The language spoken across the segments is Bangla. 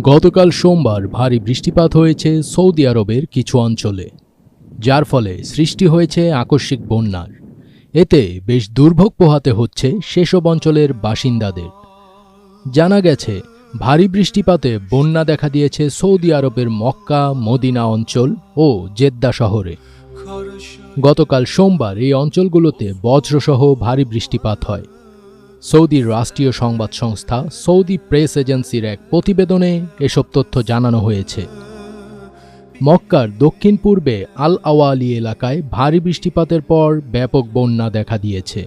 গতকাল সোমবার ভারী বৃষ্টিপাত হয়েছে সৌদি আরবের কিছু অঞ্চলে, যার ফলে সৃষ্টি হয়েছে আকস্মিক বন্যার। এতে বেশ দুর্ভোগ পোহাতে হচ্ছে সেসব অঞ্চলের বাসিন্দাদের। জানা গেছে, ভারী বৃষ্টিপাতে বন্যা দেখা দিয়েছে সৌদি আরবের মক্কা, মদিনা অঞ্চল ও জেদ্দা শহরে। গতকাল সোমবার এই অঞ্চলগুলোতে বজ্রসহ ভারী বৃষ্টিপাত হয়। সৌদির রাষ্ট্রীয় সংবাদ সংস্থা সৌদি প্রেস এজেন্সির এক প্রতিবেদনে এসব তথ্য জানানো হয়েছে। মক্কার দক্ষিণ পূর্বে আল আওয়ালি এলাকায় ভারী বৃষ্টিপাতের পর ব্যাপক বন্যা দেখা দিয়েছে।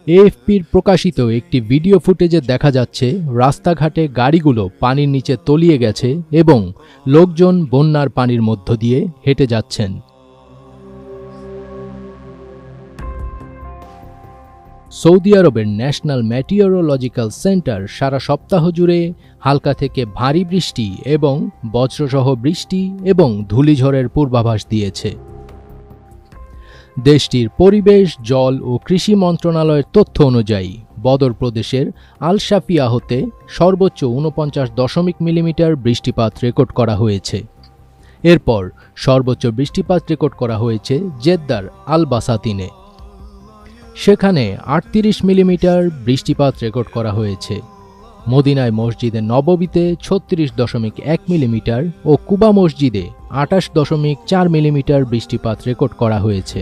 এএফপির প্রকাশিত একটি ভিডিও ফুটেজে দেখা যাচ্ছে রাস্তাঘাটে গাড়িগুলো পানির নিচে তলিয়ে গেছে এবং লোকজন বন্যার পানির মধ্য দিয়ে হেঁটে যাচ্ছেন। সৌদি আরবের ন্যাশনাল মেটিওরোলজিক্যাল সেন্টার সারা সপ্তাহ জুড়ে হালকা থেকে ভারী বৃষ্টি এবং বজ্রসহ বৃষ্টি এবং ধূলিঝড়ের পূর্বাভাস দিয়েছে। দেশটির পরিবেশ, জল ও কৃষি মন্ত্রণালয়ের তথ্য অনুযায়ী বদর প্রদেশের আল শাফিয়াহতে সর্বোচ্চ ৪৯ মিলিমিটার বৃষ্টিপাত রেকর্ড করা হয়েছে। এরপর সর্বোচ্চ বৃষ্টিপাত রেকর্ড করা হয়েছে জেদ্দার আল বাসাতিনে। সেখানে ৩৮ মিলিমিটার বৃষ্টিপাত রেকর্ড করা হয়েছে। মদিনায় মসজিদে নববীতে ৩৬.১ মিলিমিটার ও কুবা মসজিদে ২৮.৪ মিলিমিটার বৃষ্টিপাত রেকর্ড করা হয়েছে।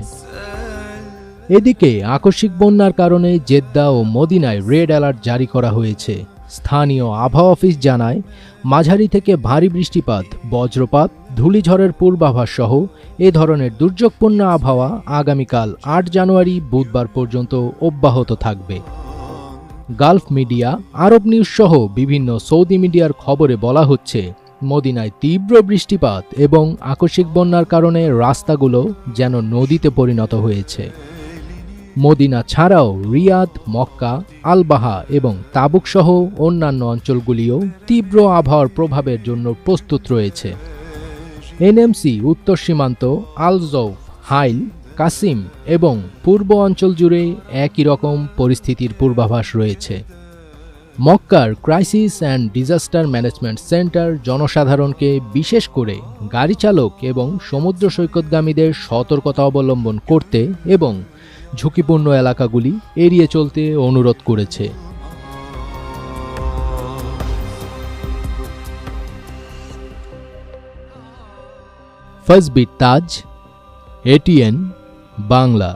এদিকে আকস্মিক বন্যার কারণে জেদ্দা ও মদিনায় রেড অ্যালার্ট জারি করা হয়েছে। স্থানীয় আবহাওয়া অফিস জানায়, মাঝারি থেকে ভারী বৃষ্টিপাত, বজ্রপাত, ধূলিঝড়ের পূর্বাভাস সহ এ ধরনের দুর্যোগপূর্ণ আবহাওয়া আগামীকাল ৮ জানুয়ারি বুধবার পর্যন্ত অব্যাহত থাকবে। গালফ মিডিয়া, আরব নিউজ সহ বিভিন্ন সৌদি মিডিয়ার খবরে বলা হচ্ছে, মদিনায় তীব্র বৃষ্টিপাত এবং আকস্মিক বন্যার কারণে রাস্তাগুলো যেন নদীতে পরিণত হয়েছে। মদিনা ছাড়াও রিয়াদ, মক্কা, আল বাহা এবং তাবুক সহ অন্যান্য অঞ্চলগুলিও তীব্র আবহাওয়ার প্রভাবের জন্য প্রস্তুত রয়েছে। এনএমসি উত্তর সীমান্ত, আল জৌফ, হাইল, কাসিম এবং পূর্ব অঞ্চল জুড়ে একই রকম পরিস্থিতির পূর্বাভাস রয়েছে। মক্কার crisis and disaster management centre জনসাধারণকে, বিশেষ করে গাড়ি চালক এবং সমুদ্র সৈকতগামীদের সতর্কতা অবলম্বন করতে এবং ঝুঁকিপূর্ণ এলাকাগুলি এড়িয়ে চলতে অনুরোধ করেছে। ফজবির তাজ, এটিএন বাংলা।